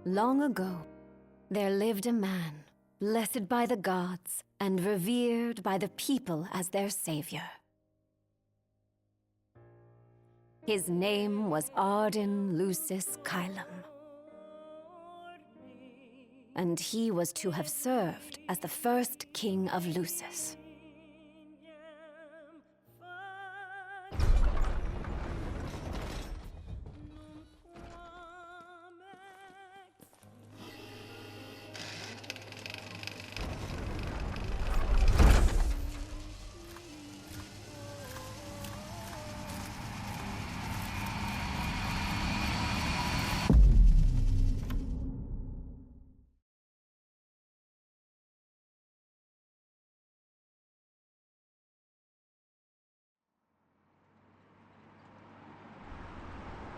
Long ago, there lived a man, blessed by the gods and revered by the people as their savior. His name was Arden Lucis Kylum, and he was to have served as the first king of Lucis.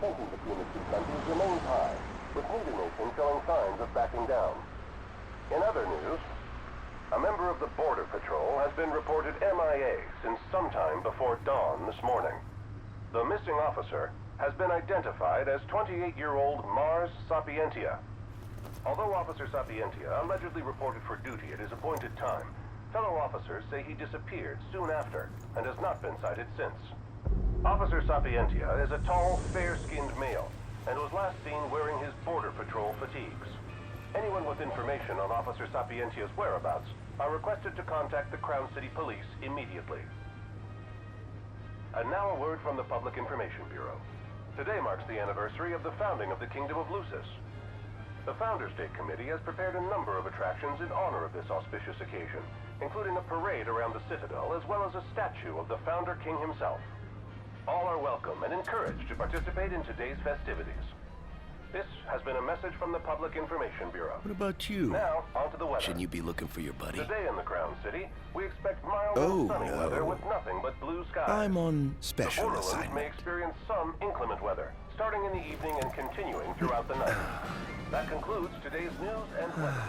Tension between the two countries remains high, with neither nation showing signs of backing down. In other news, a member of the Border Patrol has been reported MIA since sometime before dawn this morning. The missing officer has been identified as 28-year-old Mars Sapientia. Although Officer Sapientia allegedly reported for duty at his appointed time, fellow officers say he disappeared soon after and has not been sighted since. Officer Sapientia is a tall, fair-skinned male and was last seen wearing his Border Patrol fatigues. Anyone with information on Officer Sapientia's whereabouts are requested to contact the Crown City Police immediately. And now a word from the Public Information Bureau. Today marks the anniversary of the founding of the Kingdom of Lucis. The Founders Day Committee has prepared a number of attractions in honor of this auspicious occasion, including a parade around the Citadel as well as a statue of the Founder King himself. All are welcome and encouraged to participate in today's festivities. This has been a message from the Public Information Bureau. What about you? Now, on to the weather. Shouldn't you be looking for your buddy? Today in the Crown City, we expect mild and sunny weather with nothing but blue skies. I'm on special the Borderlands assignment. may experience some inclement weather, starting in the evening and continuing throughout the night. That concludes today's news and weather.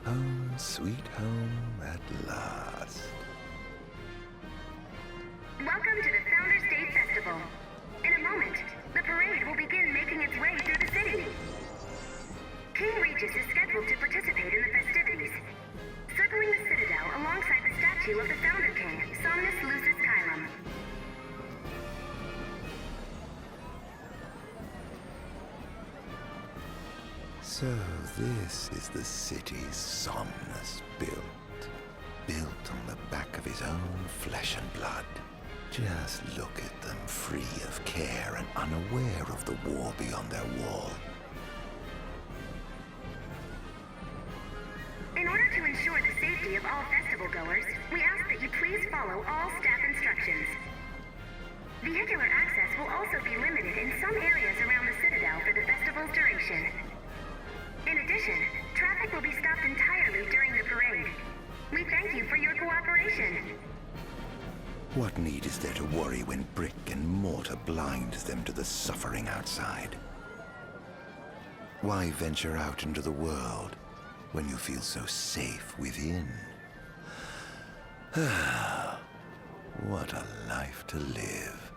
Home, sweet home at last. Welcome to the Founders Day Festival. In a moment, the parade will begin making its way through the city. King Regis is scheduled to participate in the festivities, circling the Citadel alongside the statue of the Founder King, Somnus Lucis Kylum. So this is the city Somnus built. Built on the back of his own flesh and blood. Just look at them, free of care and unaware of the war beyond their wall. In order to ensure the safety of all festival goers, we ask that you please follow all staff instructions. Vehicular access will also be limited in some areas around the Citadel for the festival's duration. In addition, traffic will be stopped entirely during the parade. We thank you for your cooperation. What need is there to worry when brick and mortar blinds them to the suffering outside? Why venture out into the world when you feel so safe within? What a life to live.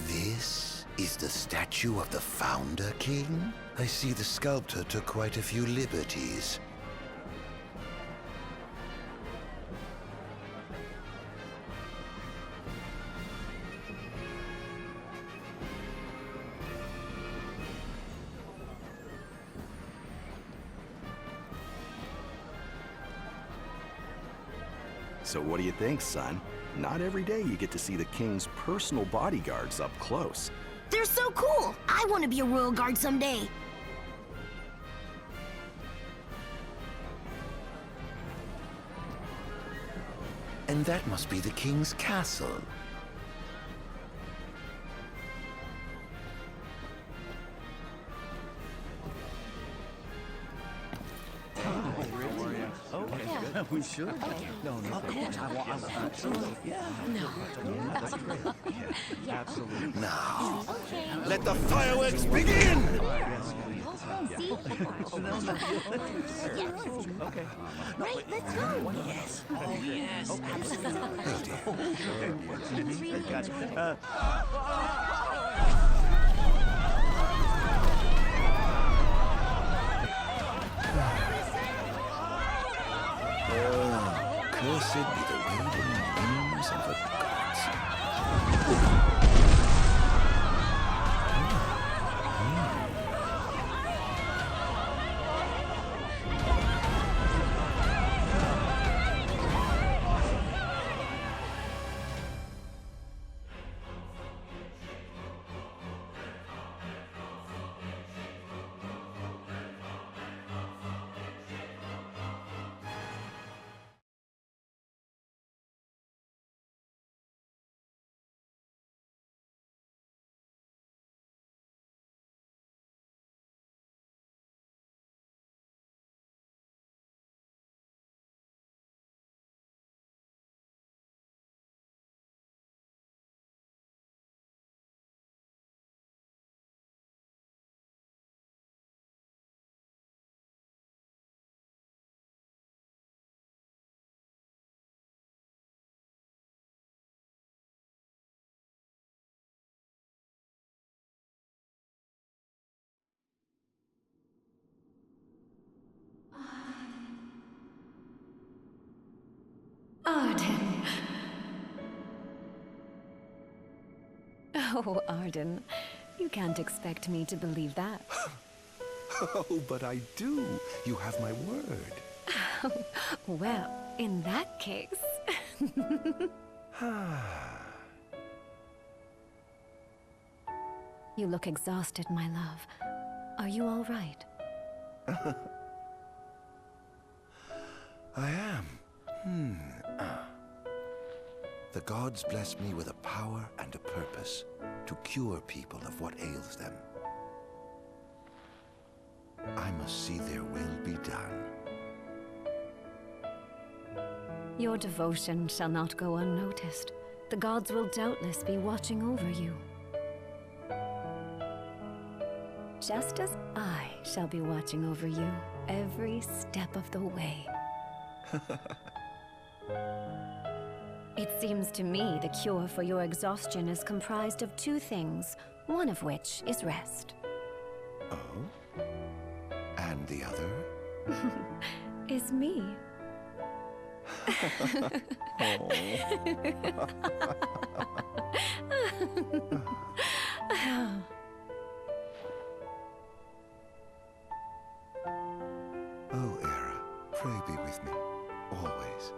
This is the statue of the Founder King? I see the sculptor took quite a few liberties. So what do you think, son? Not every day you get to see the king's personal bodyguards up close. They're so cool! I want to be a royal guard someday. And that must be the king's castle. We should. No, no. Of course. Absolutely. Yeah. No. That's great. Yeah, absolutely. Now, let the fireworks begin! Okay. Right, let's go. Yes. Oh, yes. Absolutely. It's really enjoyable. Cursed be the waving wings of the gods. Arden. Oh, Arden. You can't expect me to believe that. Oh, but I do. You have my word. Well, in that case... You look exhausted, my love. Are you all right? I am. The gods bless me with a power and a purpose to cure people of what ails them. I must see their will be done. Your devotion shall not go unnoticed. The gods will doubtless be watching over you. Just as I shall be watching over you every step of the way. It seems to me the cure for your exhaustion is comprised of two things, one of which is rest. Oh? And the other? Is me. Oh, Era, pray be with me, always.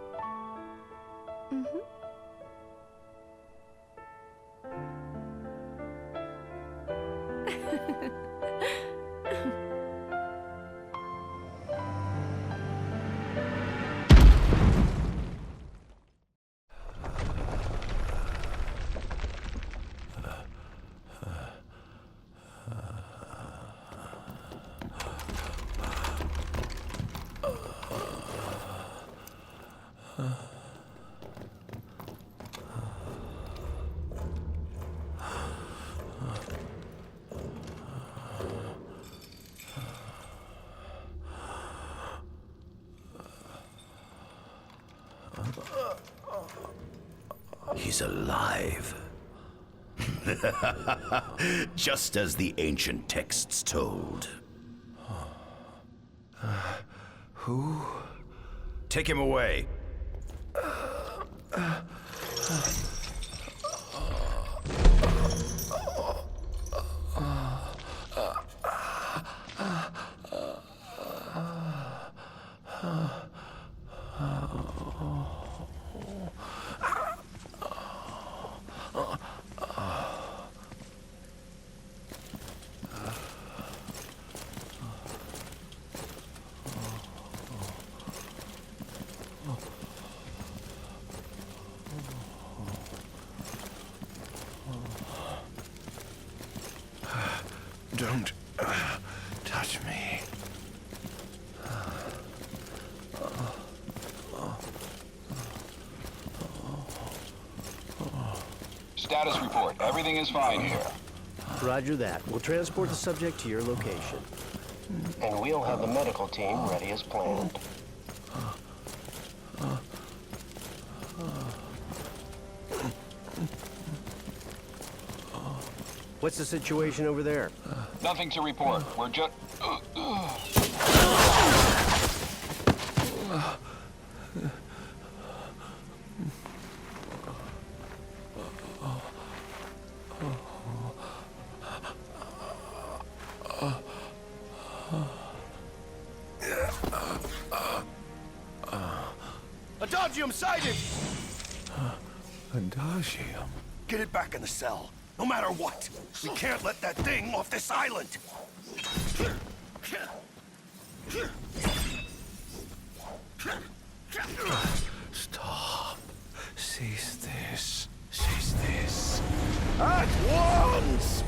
He's alive. Just as the ancient texts told. Who? Take him away. Don't touch me. Status report. Everything is fine here. Roger that. We'll transport the subject to your location. And we'll have the medical team ready as planned. What's the situation over there? Nothing to report. We're just... Adagium sighted! Adagium? Get it back in the cell, no matter what. We can't let that thing off this island. Stop. Cease this. Cease this. At once!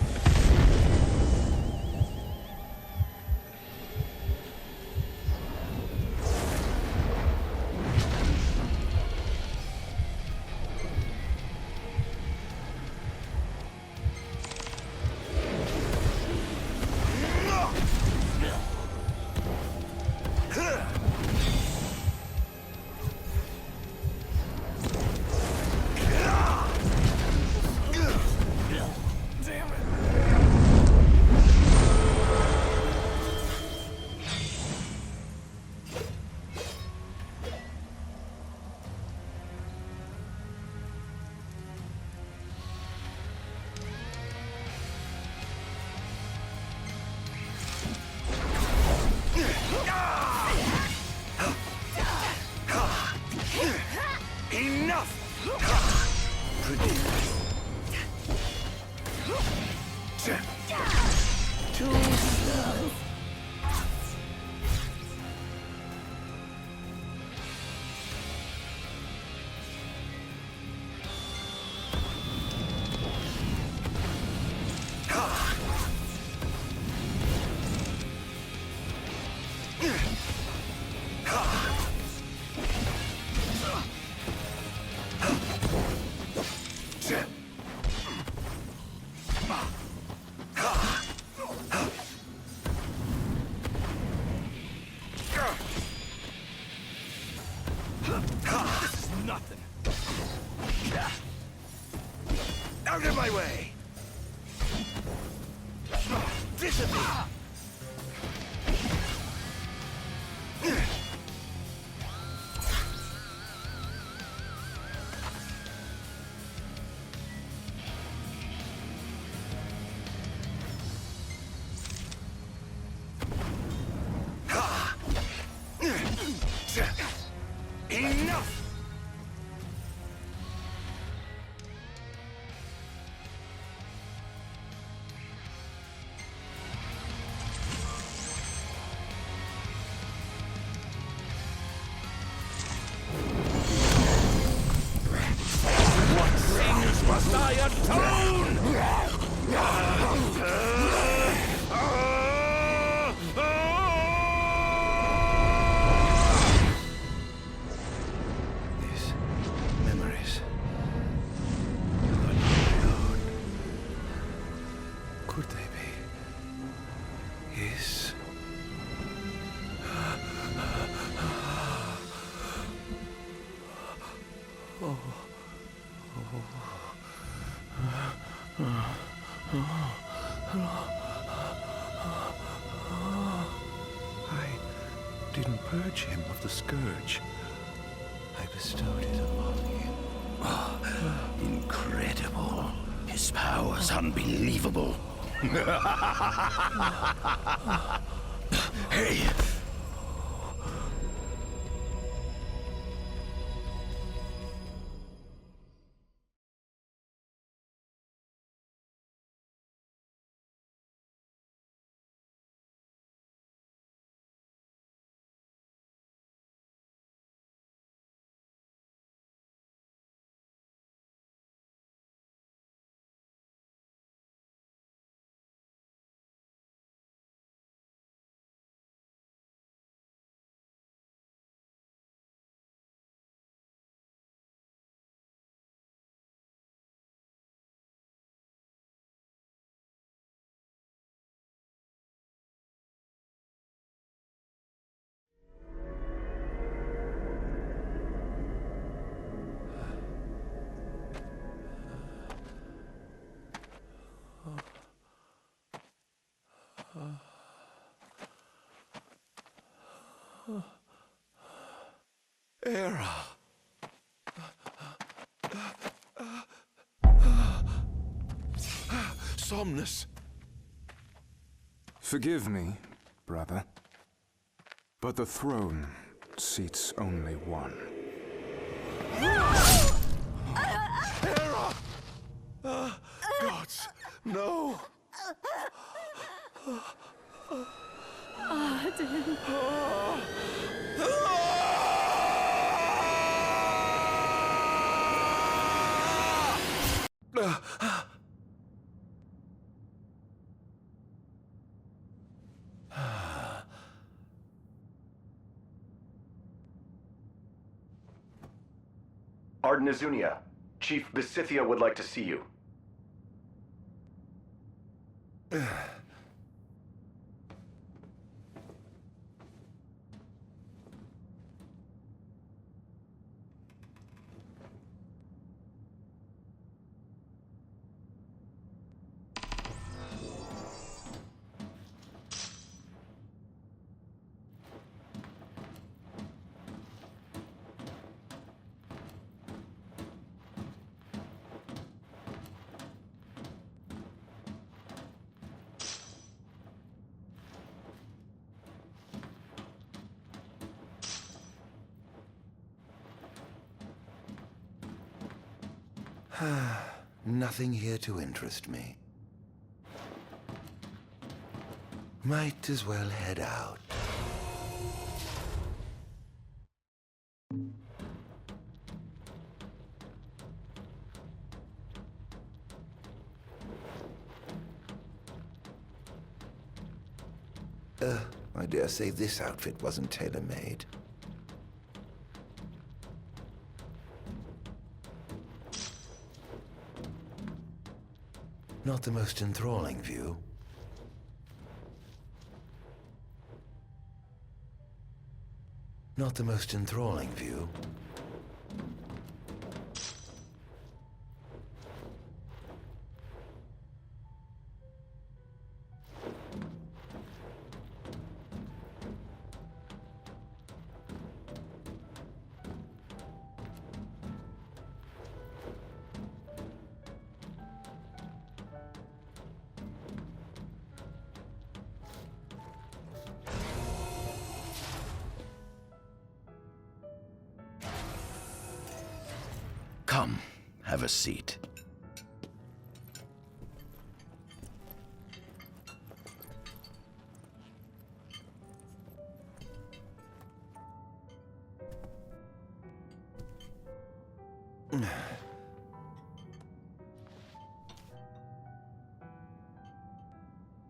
Out of my way! Disappear! Enough! Must I atone? These memories are not my own. Could they be his? I didn't purge him of the scourge. I bestowed it upon him. Incredible. His power's unbelievable. Hey, Era! Somnus! Forgive me, brother, but the throne seats only one. Era! Gods, no! Arden. Arden Azunia, Chief Besithia would like to see you. Nothing here to interest me. Might as well head out. I dare say this outfit wasn't tailor-made. Not the most enthralling view. Not the most enthralling view. Come, have a seat.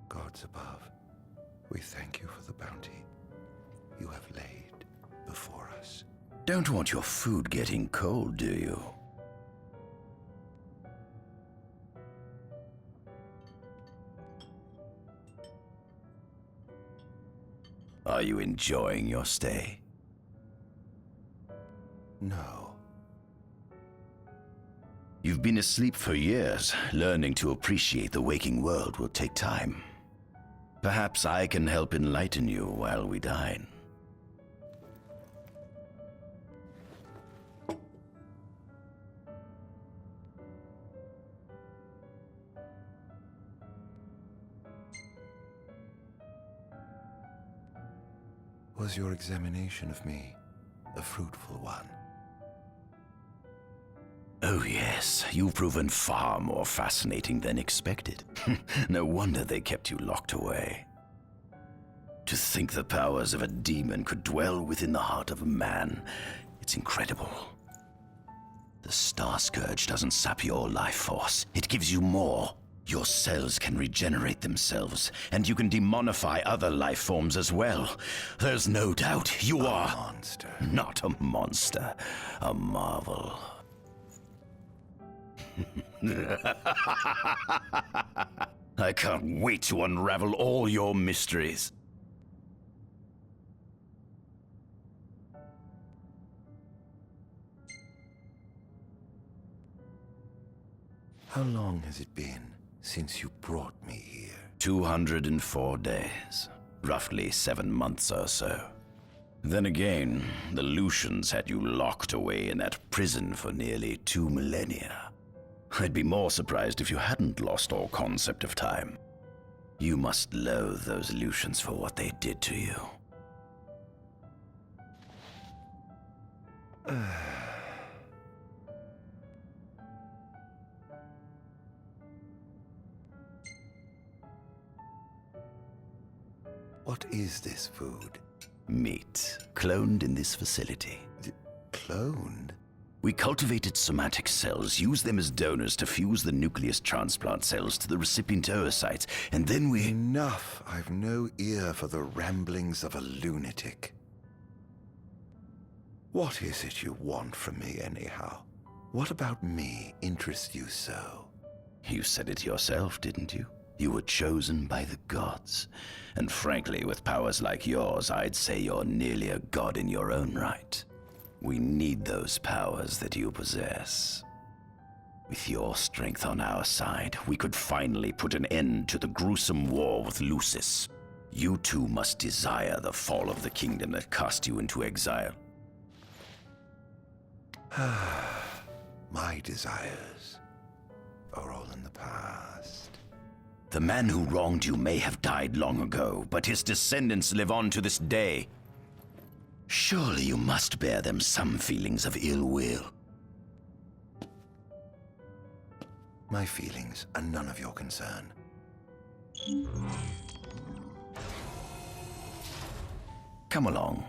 Gods above, we thank you for the bounty you have laid before us. Don't want your food getting cold, do you? Are you enjoying your stay? No. You've been asleep for years. Learning to appreciate the waking world will take time. Perhaps I can help enlighten you while we dine. Was your examination of me a fruitful one? Oh yes, you've proven far more fascinating than expected. No wonder they kept you locked away. To think the powers of a demon could dwell within the heart of a man, it's incredible. The Star Scourge doesn't sap your life force, it gives you more. Your cells can regenerate themselves, and you can demonify other life forms as well. There's no doubt you are a monster. Not a monster, a marvel. I can't wait to unravel all your mysteries. How long has it been since you brought me here? 204 days. Roughly 7 months or so. Then again, the Lucians had you locked away in that prison for nearly 2 millennia. I'd be more surprised if you hadn't lost all concept of time. You must loathe those Lucians for what they did to you. What is this food? Meat, cloned in this facility. Cloned? We cultivated somatic cells, used them as donors to fuse the nucleus transplant cells to the recipient oocytes, and then we... Enough! I've no ear for the ramblings of a lunatic. What is it you want from me, anyhow? What about me interests you so? You said it yourself, didn't you? You were chosen by the gods. And frankly, with powers like yours, I'd say you're nearly a god in your own right. We need those powers that you possess. With your strength on our side, we could finally put an end to the gruesome war with Lucis. You too must desire the fall of the kingdom that cast you into exile. My desires are all in the past. The man who wronged you may have died long ago, but his descendants live on to this day. Surely you must bear them some feelings of ill will. My feelings are none of your concern. Come along.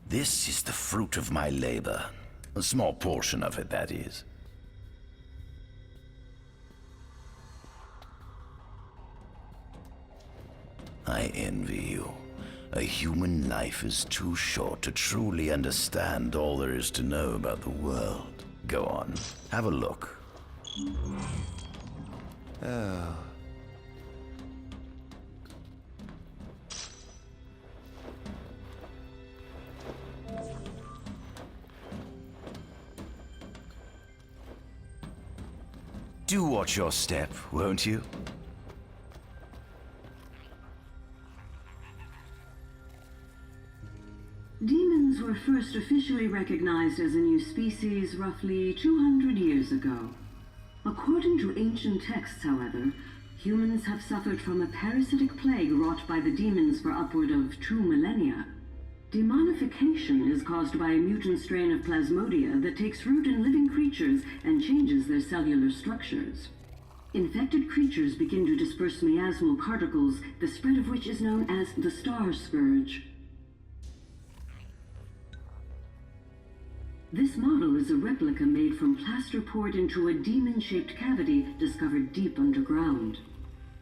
This is the fruit of my labor. A small portion of it, that is. I envy you. A human life is too short to truly understand all there is to know about the world. Go on, have a look. Oh. Do watch your step, won't you? Demons were first officially recognized as a new species roughly 200 years ago. According to ancient texts, however, humans have suffered from a parasitic plague wrought by the demons for upward of 2 millennia. Demonification is caused by a mutant strain of plasmodia that takes root in living creatures and changes their cellular structures. Infected creatures begin to disperse miasmal particles, the spread of which is known as the Star Scourge. This model is a replica made from plaster poured into a demon-shaped cavity discovered deep underground.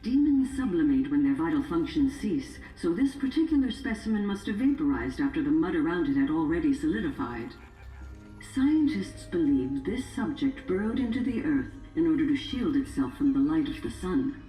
Demons sublimate when their vital functions cease, so this particular specimen must have vaporized after the mud around it had already solidified. Scientists believe this subject burrowed into the earth in order to shield itself from the light of the sun.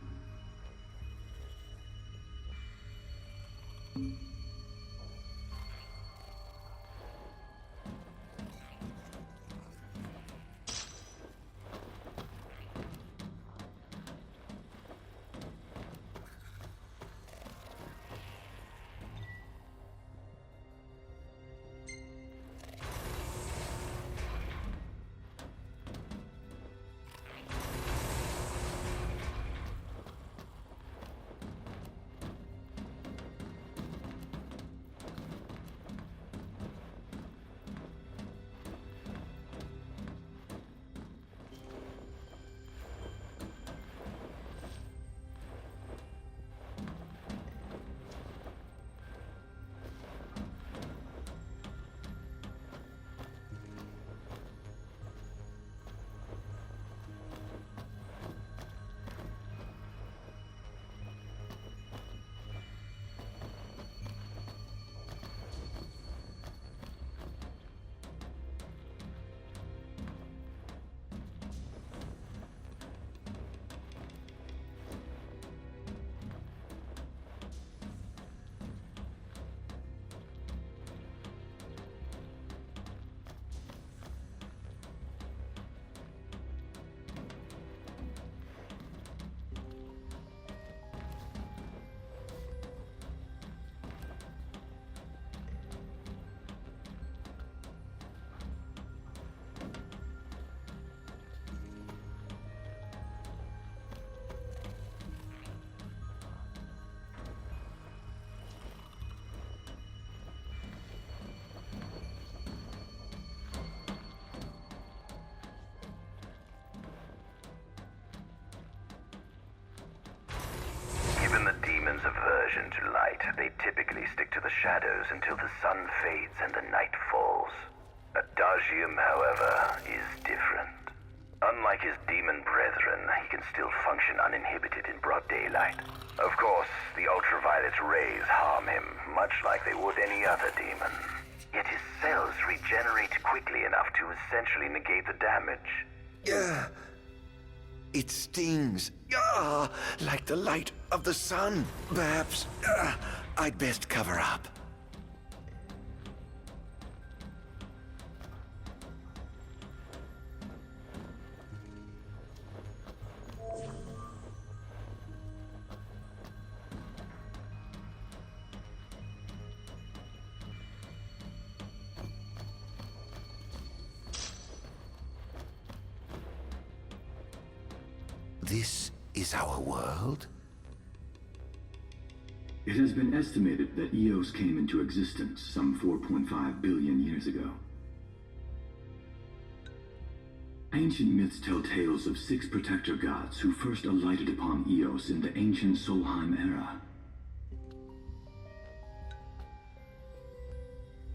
aversion to light. They typically stick to the shadows until the sun fades and the night falls. Adagium, however, is different. Unlike his demon brethren, he can still function uninhibited in broad daylight. Of course, the ultraviolet rays harm him, much like they would any other demon. Yet his cells regenerate quickly enough to essentially negate the damage. It stings. Like the light of the sun. Perhaps I'd best cover up. This is our world? It has been estimated that Eos came into existence some 4.5 billion years ago. Ancient myths tell tales of 6 protector gods who first alighted upon Eos in the ancient Solheim era.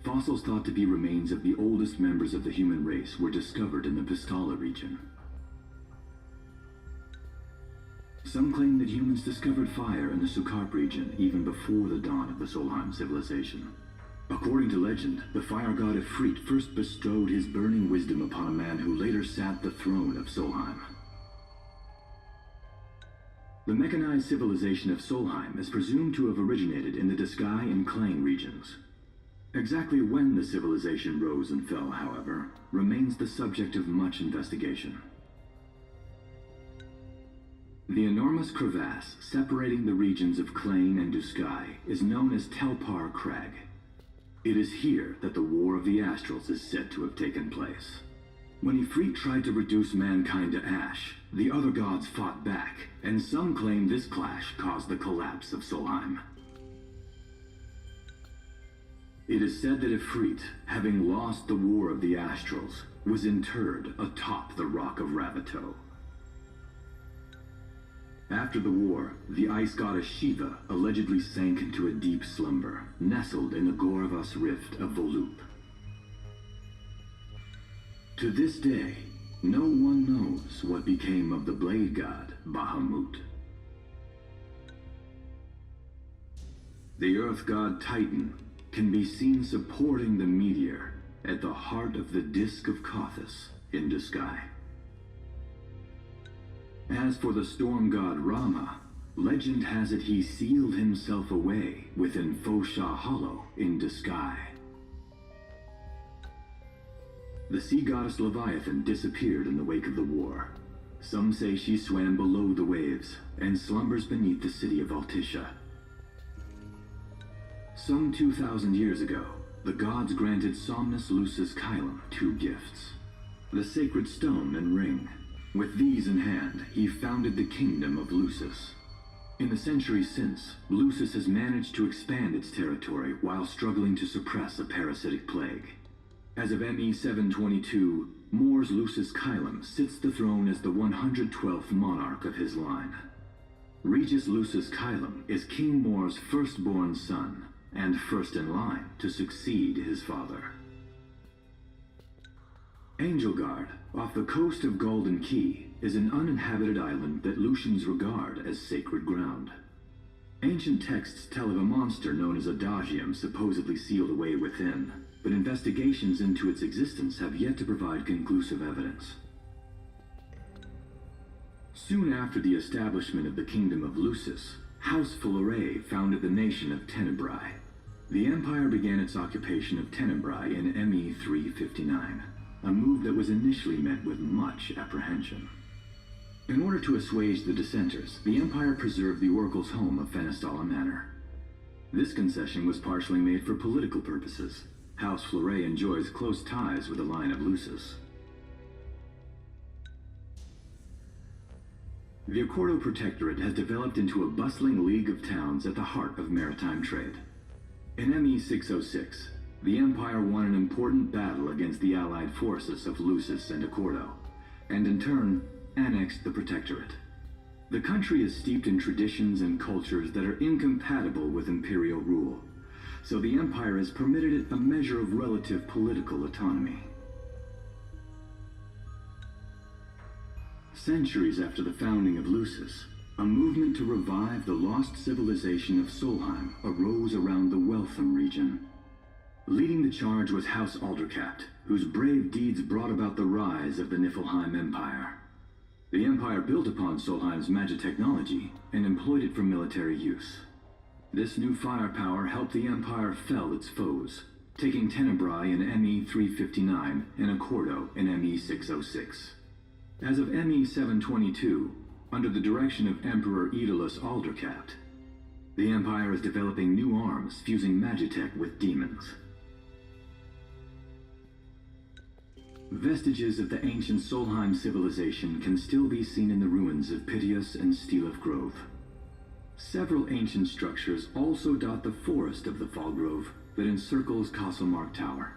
Fossils thought to be remains of the oldest members of the human race were discovered in the Vistala region. Some claim that humans discovered fire in the Sukarp region even before the dawn of the Solheim civilization. According to legend, the fire god Ifrit first bestowed his burning wisdom upon a man who later sat the throne of Solheim. The mechanized civilization of Solheim is presumed to have originated in the Diskai and Klang regions. Exactly when the civilization rose and fell, however, remains the subject of much investigation. The enormous crevasse separating the regions of Klain and Duskai is known as Telpar Crag. It is here that the War of the Astrals is said to have taken place. When Ifrit tried to reduce mankind to ash, the other gods fought back, and some claim this clash caused the collapse of Solheim. It is said that Ifrit, having lost the War of the Astrals, was interred atop the Rock of Ravito. After the war, the ice goddess Shiva allegedly sank into a deep slumber, nestled in the Goravas rift of Volup. To this day, no one knows what became of the blade god Bahamut. The earth god Titan can be seen supporting the meteor at the heart of the disk of Kothis in Duskai. As for the storm god Rama, legend has it he sealed himself away within Fosha Hollow in Duskai. The sea goddess Leviathan disappeared in the wake of the war. Some say she swam below the waves and slumbers beneath the city of Altisha. Some 2,000 years ago, the gods granted Somnus Lucis Kylum 2 gifts: the sacred stone and ring. With these in hand, he founded the kingdom of Lucis. In the centuries since, Lucis has managed to expand its territory while struggling to suppress a parasitic plague. As of ME 722, Mor's Lucis Kylum sits the throne as the 112th monarch of his line. Regis Lucis Kylum is King Mor's firstborn son, and first in line to succeed his father. Angelgard, off the coast of Golden Key, is an uninhabited island that Lucians regard as sacred ground. Ancient texts tell of a monster known as Adagium supposedly sealed away within, but investigations into its existence have yet to provide conclusive evidence. Soon after the establishment of the Kingdom of Lucis, House Fulare founded the nation of Tenebrae. The Empire began its occupation of Tenebrae in ME 359. A move that was initially met with much apprehension. In order to assuage the dissenters, the Empire preserved the Oracle's home of Fenestala Manor. This concession was partially made for political purposes. House Fleuret enjoys close ties with the line of Lucis. The Accordo Protectorate has developed into a bustling league of towns at the heart of maritime trade. In ME 606, the Empire won an important battle against the allied forces of Lucis and Accordo, and in turn, annexed the Protectorate. The country is steeped in traditions and cultures that are incompatible with imperial rule, so the Empire has permitted it a measure of relative political autonomy. Centuries after the founding of Lucis, a movement to revive the lost civilization of Solheim arose around the Weltham region. Leading the charge was House Aldercat, whose brave deeds brought about the rise of the Niflheim Empire. The Empire built upon Solheim's magitechnology and employed it for military use. This new firepower helped the Empire fell its foes, taking Tenebrae in ME-359 and Accordo in ME-606. As of ME-722, under the direction of Emperor Aedalus Aldercat, the Empire is developing new arms fusing magitech with demons. Vestiges of the ancient Solheim civilization can still be seen in the ruins of Piteous and Steelif Grove. Several ancient structures also dot the forest of the Fallgrove that encircles Castlemark Tower.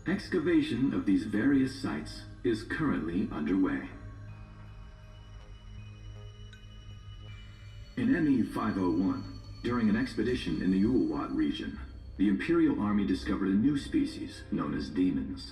Excavation of these various sites is currently underway. In ME-501, during an expedition in the Ulwat region, the Imperial Army discovered a new species known as demons.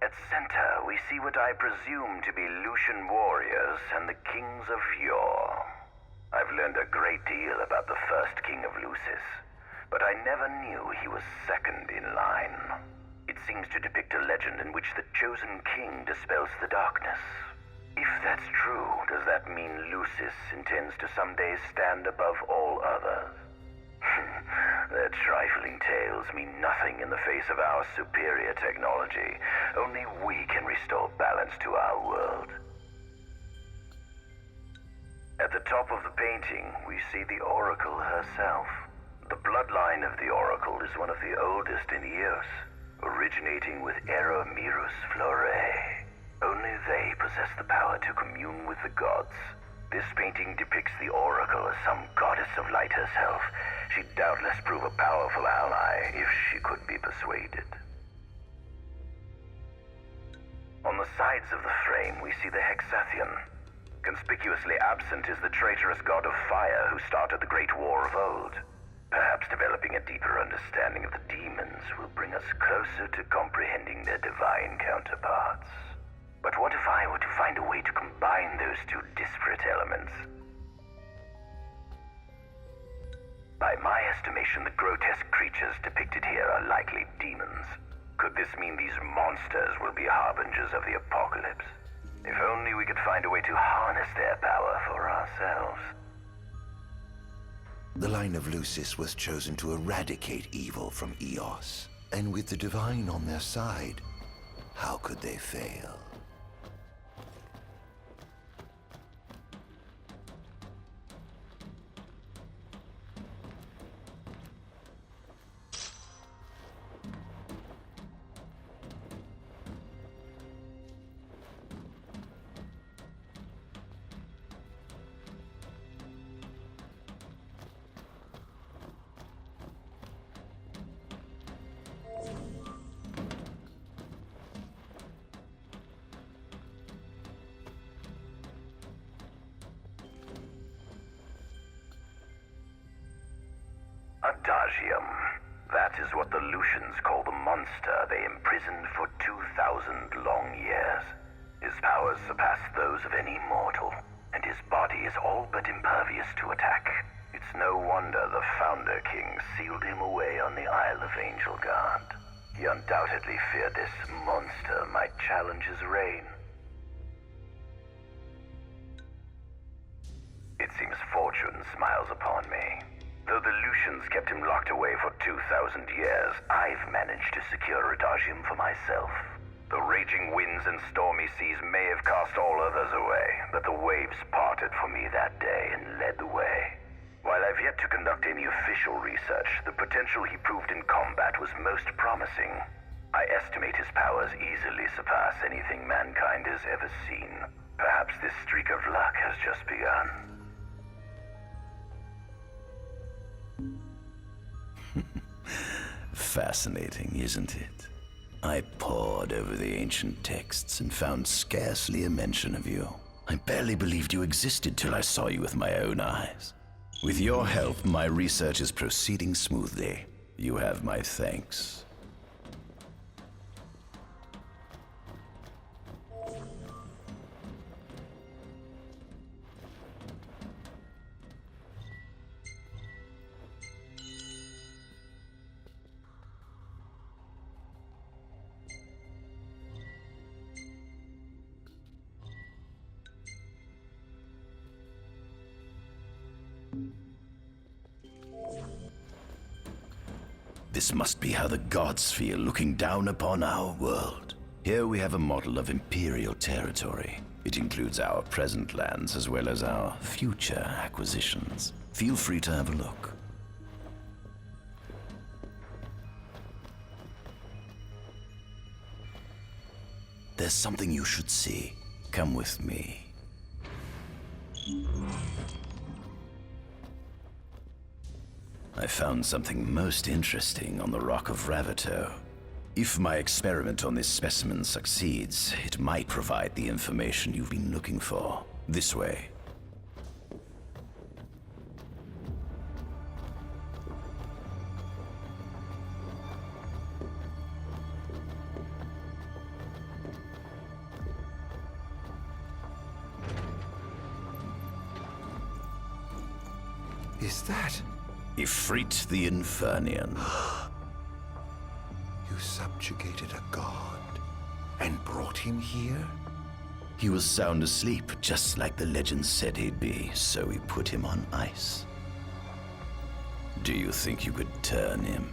At center, we see what I presume to be Lucian warriors and the kings of yore. I've learned a great deal about the first king of Lucis, but I never knew he was second in line. It seems to depict a legend in which the chosen king dispels the darkness. If that's true, does that mean Lucis intends to someday stand above all others? Their trifling tales mean nothing in the face of our superior technology. Only we can restore balance to our world. At the top of the painting, we see the Oracle herself. The bloodline of the Oracle is one of the oldest in Eos, originating with Eromirus Flore. Only they possess the power to commune with the gods. This painting depicts the Oracle as some goddess of light herself. She'd doubtless prove a powerful ally if she could be persuaded. On the sides of the frame, we see the Hexathian. Conspicuously absent is the traitorous god of fire who started the Great War of old. Perhaps developing a deeper understanding of the demons will bring us closer to comprehending their divine counterparts. But what if I were to find a way to combine those two disparate elements? By my estimation, the grotesque creatures depicted here are likely demons. Could this mean these monsters will be harbingers of the apocalypse? If only we could find a way to harness their power for ourselves. The line of Lucis was chosen to eradicate evil from Eos. And with the divine on their side, how could they fail? Adagium. That is what the Lucians call the monster they imprisoned for 2,000 long years. His powers surpass those of any mortal, and his body is all but impervious to attack. It's no wonder the Founder King sealed him away on the Isle of Angel Guard. He undoubtedly feared this monster might challenge his reign. seems fortune smiles upon me. Though the Lucians kept him locked away for 2,000 years, I've managed to secure Adagium for myself. The raging winds and stormy seas may have cast all others away, but the waves parted for me that day and led the way. While I've yet to conduct any official research, the potential he proved in combat was most promising. I estimate his powers easily surpass anything mankind has ever seen. Perhaps this streak of luck has just begun. Fascinating, isn't it? I pored over the ancient texts and found scarcely a mention of you. I barely believed you existed till I saw you with my own eyes. With your help, my research is proceeding smoothly. You have my thanks. This must be how the gods feel looking down upon our world. Here we have a model of imperial territory. It includes our present lands as well as our future acquisitions. Feel free to have a look. There's something you should see. Come with me. I found something most interesting on the Rock of Ravito. If my experiment on this specimen succeeds, it might provide the information you've been looking for. This way. Is that? Ifrit the Infernian. You subjugated a god and brought him here? He was sound asleep, just like the legend said he'd be, so we put him on ice. Do you think you could turn him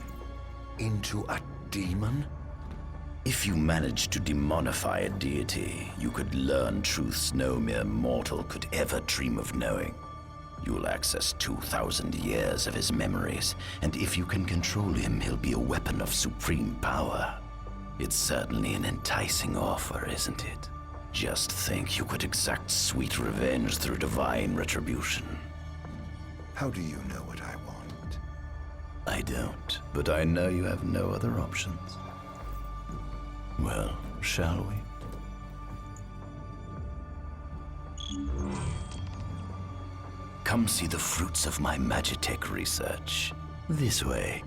into a demon? If you managed to demonify a deity, you could learn truths no mere mortal could ever dream of knowing. You'll access 2,000 years of his memories, and if you can control him, he'll be a weapon of supreme power. It's certainly an enticing offer, isn't it? Just think you could exact sweet revenge through divine retribution. How do you know what I want? I don't, but I know you have no other options. Well, shall we? Come see the fruits of my Magitech research. This way.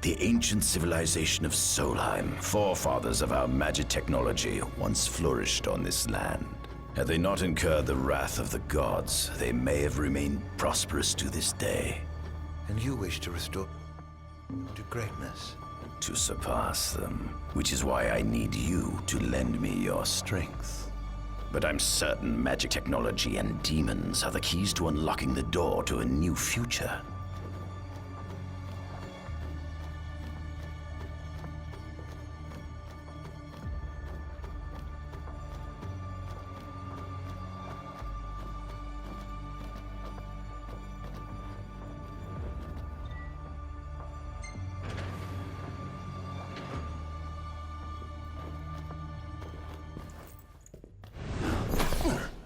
The ancient civilization of Solheim, forefathers of our magic technology, once flourished on this land. Had they not incurred the wrath of the gods, they may have remained prosperous to this day. And you wish to restore to greatness? To surpass them, which is why I need you to lend me your strength. But I'm certain magic technology and demons are the keys to unlocking the door to a new future.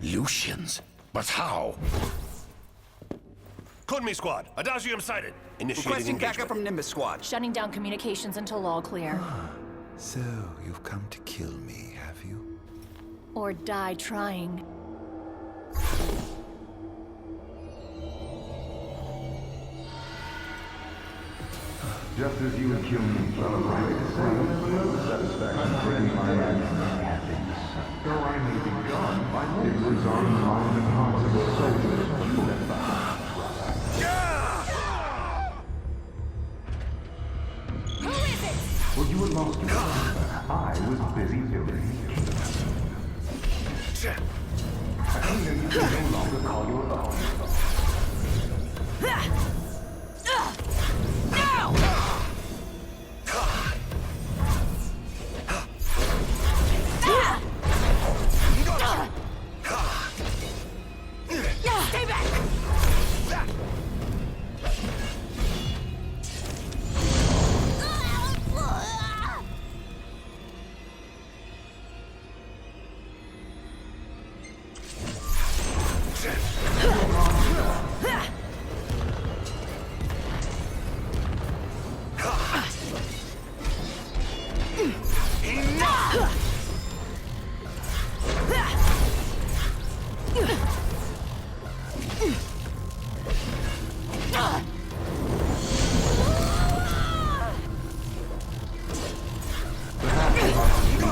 Lucians? But how? Kunmi Squad, Adagium sighted. Requesting backup from Nimbus Squad. Shutting down communications until all clear. So, you've come to kill me, have you? Or die trying. Just as you would kill me for a right to say, no satisfaction for any my happiness. Though I may be gone, it was on the mind and hearts of the soldiers that found. Who is it? Well, you were lost to I was busy building. I don't know Keep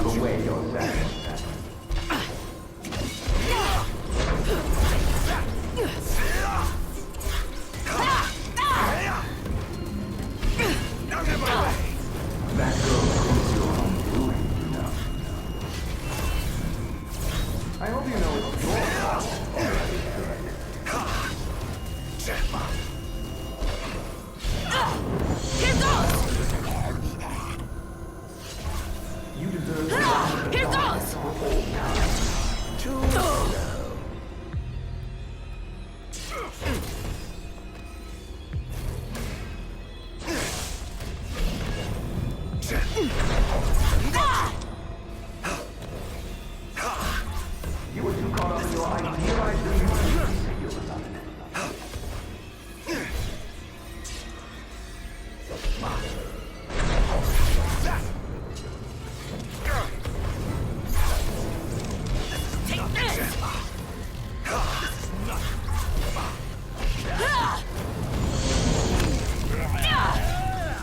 away your sadness. That girl thinks you're undoing, you know. I hope you know it's your fault already, Here goes! You deserve Here goes! You were too caught up in your idealized dreams to say you were nothing. Take this!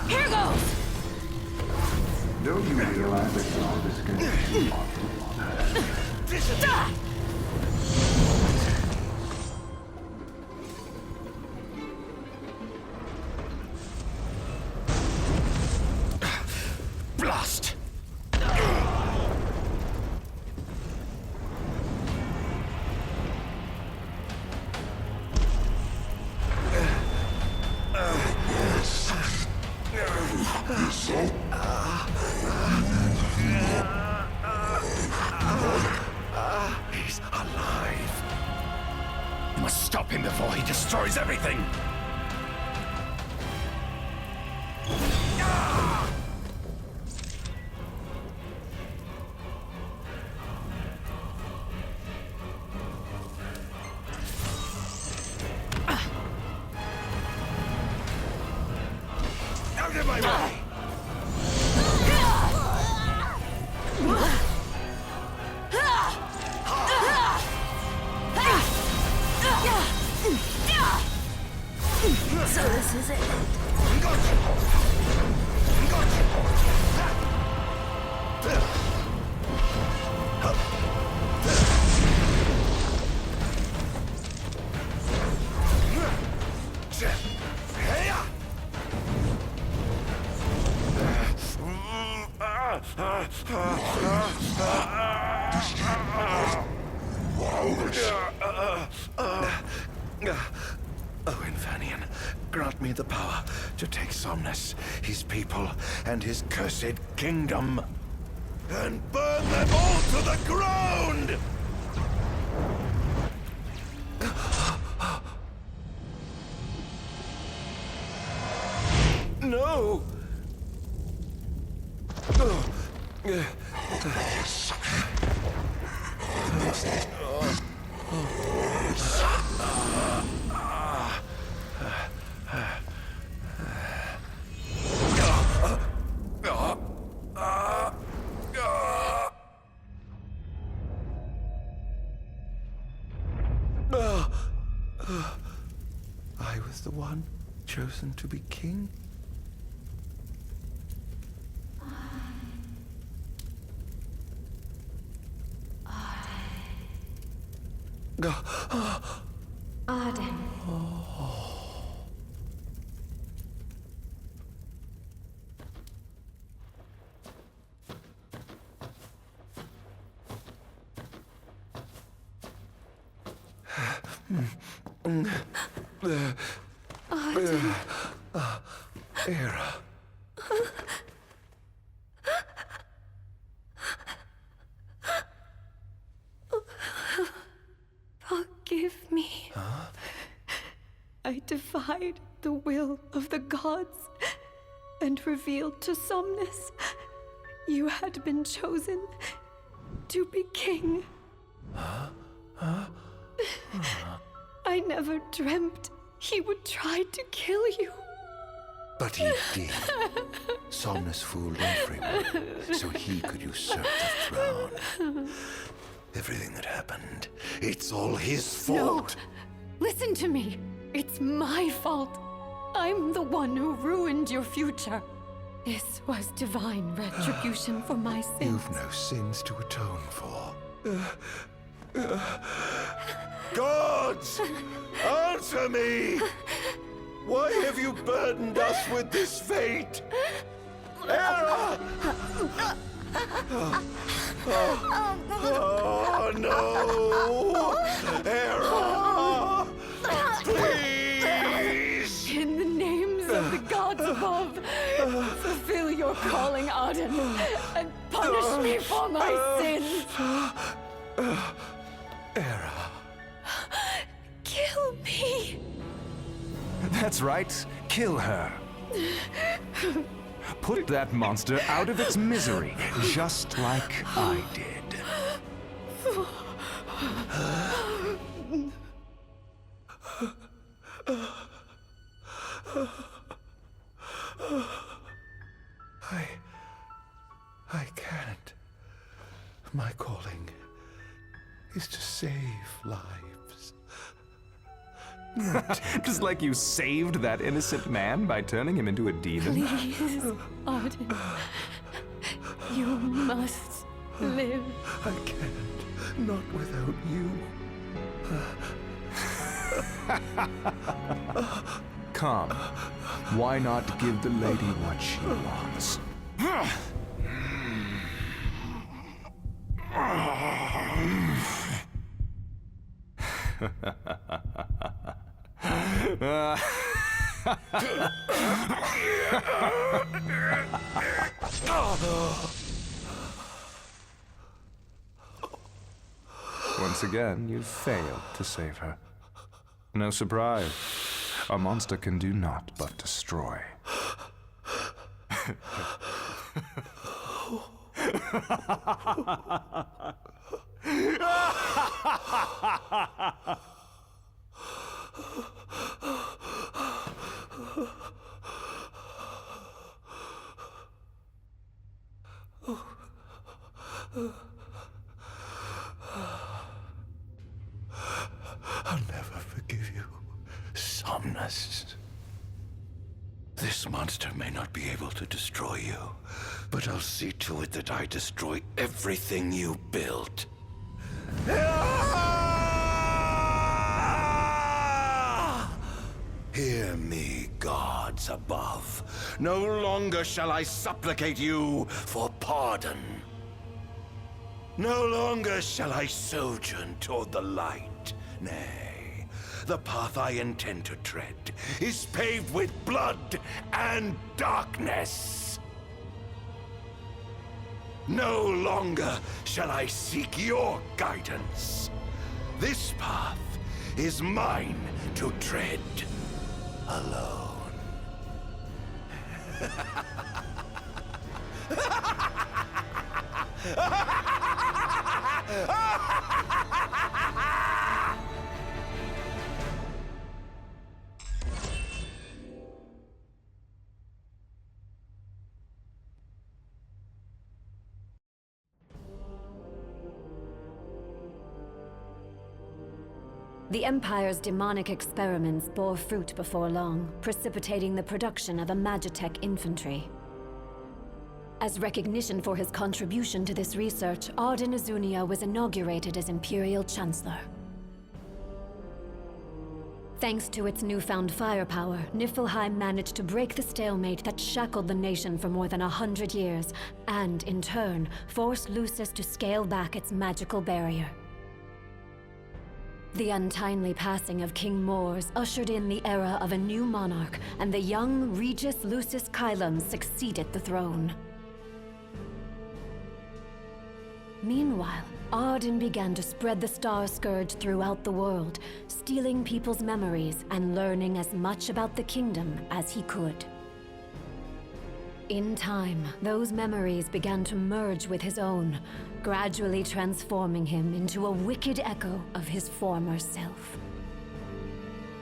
Here goes! Don't you realize that all this can be Blast! He's alive. You must stop him before he destroys everything. Out of my way! So this is it. Oh, Infanian, grant me the power to take Somnus, his people, and his cursed kingdom, and burn them all to the ground! No! I was the one chosen to be king? Arden. Arden. Era. Forgive me. I defied the will of the gods and revealed to Somnus you had been chosen to be king. I never dreamt he would try to kill you. But he did. Somnus fooled everyone, so he could usurp the throne. Everything that happened, it's all his fault. No! Listen to me! It's my fault! I'm the one who ruined your future. This was divine retribution for my sins. You've no sins to atone for. Gods! Answer me! Why have you burdened us with this fate? Hera! Oh no! Hera! Please! In the names of the gods above, fulfill your calling, Arden, and punish me for my sins! Hera. Kill me! That's right. Kill her. Put that monster out of its misery, just like I did. I can't. My calling is to save lives. Just like you saved that innocent man by turning him into a demon. Please, Arden. You must live. I can't. Not without you. Come. Why not give the lady what she wants? Once again, you failed to save her. No surprise. A monster can do naught but destroy. I'll never forgive you, Somnus. This monster may not be able to destroy you, but I'll see to it that I destroy everything you built. Hear me, gods above. No longer shall I supplicate you for pardon. No longer shall I sojourn toward the light. Nay, the path I intend to tread is paved with blood and darkness. No longer shall I seek your guidance. This path is mine to tread alone. The Empire's demonic experiments bore fruit before long, precipitating the production of a Magitech infantry. As recognition for his contribution to this research, Arden Azunia was inaugurated as Imperial Chancellor. Thanks to its newfound firepower, Niflheim managed to break the stalemate that shackled the nation for more than 100 years, and, in turn, forced Lucis to scale back its magical barrier. The untimely passing of King Mors ushered in the era of a new monarch, and the young Regis Lucis Kylum succeeded the throne. Meanwhile, Arden began to spread the Star Scourge throughout the world, stealing people's memories and learning as much about the kingdom as he could. In time, those memories began to merge with his own, gradually transforming him into a wicked echo of his former self.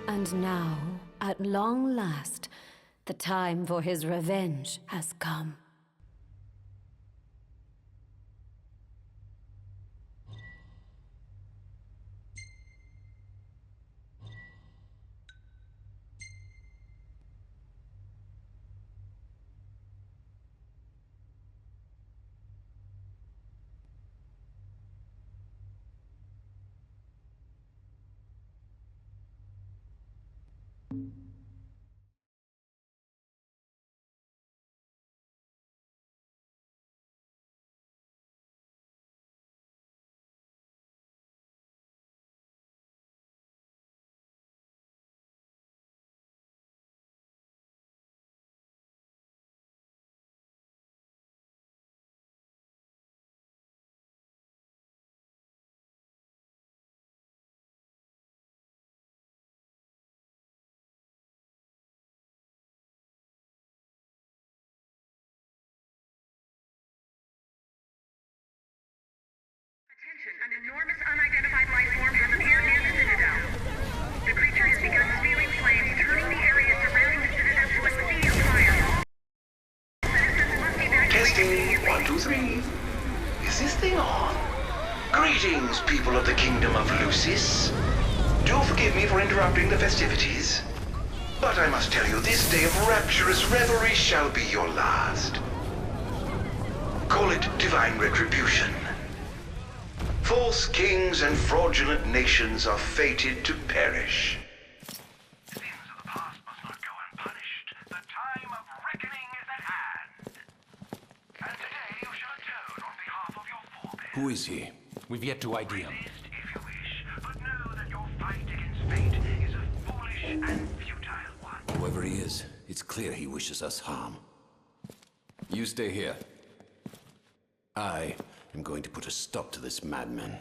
And now, at long last, The time for his revenge has come. An enormous unidentified life form has appeared near the Citadel. The creature has begun spewing flames, turning the area surrounding the Citadel to a sea of fire. Citizens must evacuate Testing, immediately. 1, 2, 3. Is this thing on? Greetings, people of the Kingdom of Lucis. Do forgive me for interrupting the festivities, but I must tell you, this day of rapturous revelry shall be your last. Call it divine retribution. False kings and fraudulent nations are fated to perish. Sins of the past must not go unpunished. The time of reckoning is at hand. And today you shall atone on behalf of your forebears. Who is he? We've yet to ID him. Resist if you wish, but know that your fight against fate is a foolish and futile one. Whoever he is, it's clear he wishes us harm. You stay here. I am going to put a stop to this madman.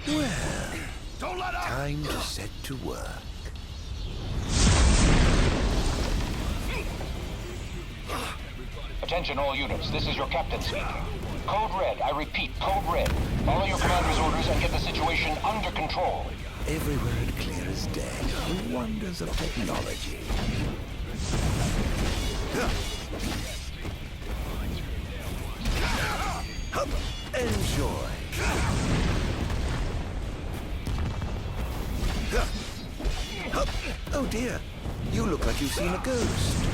Well, time to set to work. Attention all units, this is your captain speaking. Code Red, I repeat, Code Red. Follow your commander's orders and get the situation under control. Every word clear as day. The wonders of technology. Enjoy. Oh dear, you look like you've seen a ghost.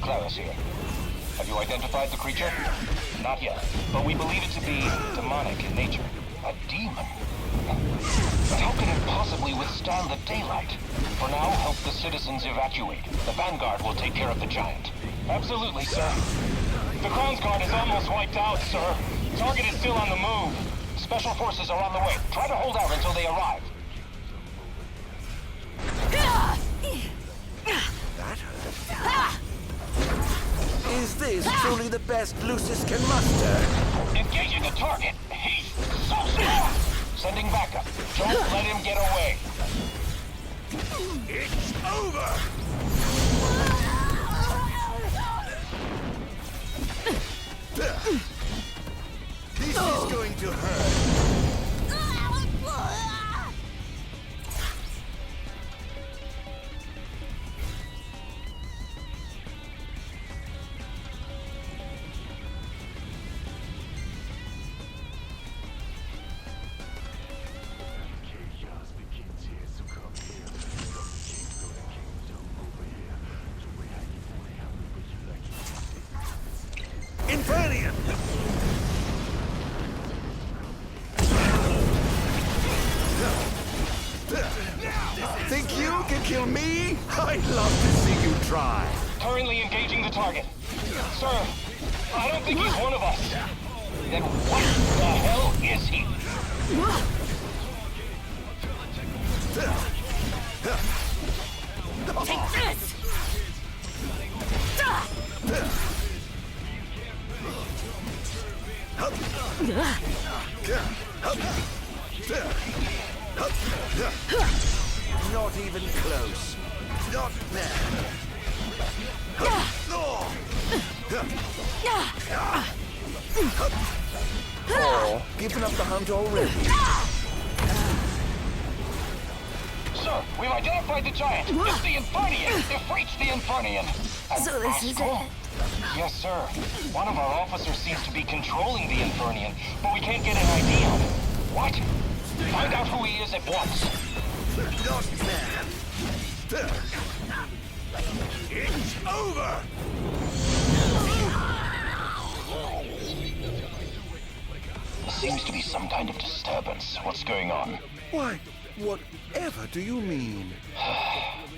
Clara's here. Have you identified the creature? Not yet, but we believe it to be demonic in nature. A demon. But how can it possibly withstand the daylight? For now, help the citizens evacuate. The Vanguard will take care of the giant. Absolutely, sir. The Crown's Guard is almost wiped out, sir. Target is still on the move. Special forces are on the way. Try to hold out until they arrive. That hurt. Is this truly the best Lucis can muster? Engaging the target. He's so slow. Sending backup. Don't let him get away. It's over! This is going to hurt. Infernium! Think you can kill me? I'd love to see you try. Currently engaging the target. Sir, I don't think he's one of us. Then what the hell is he? Take this! Not even close. Not there. Oh, giving up the hunt already? Sir, we've identified the giant. It's the Infernian. They've reached the Infernian. So this is it? Yes, sir. One of our officers seems to be controlling the Infernian, but we can't get an ID on him. What? Find out who he is at once. It's over! There seems to be some kind of disturbance. What's going on? Why, whatever do you mean?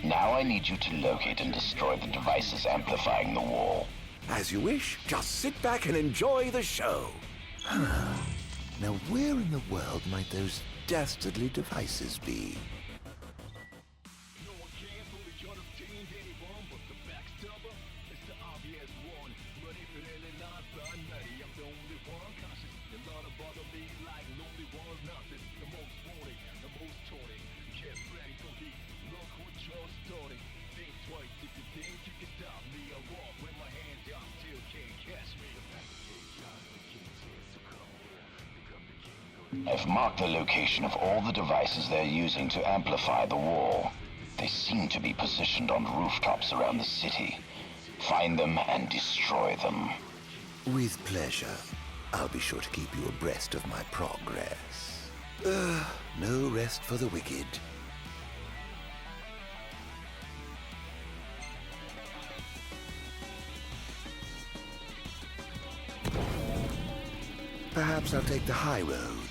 Now I need you to locate and destroy the devices amplifying the wall. As you wish. Just sit back and enjoy the show. Now, where in the world might those dastardly devices be? I've marked the location of all the devices they're using to amplify the wall. They seem to be positioned on rooftops around the city. Find them and destroy them. With pleasure. I'll be sure to keep you abreast of my progress. No rest for the wicked. Perhaps I'll take the high road.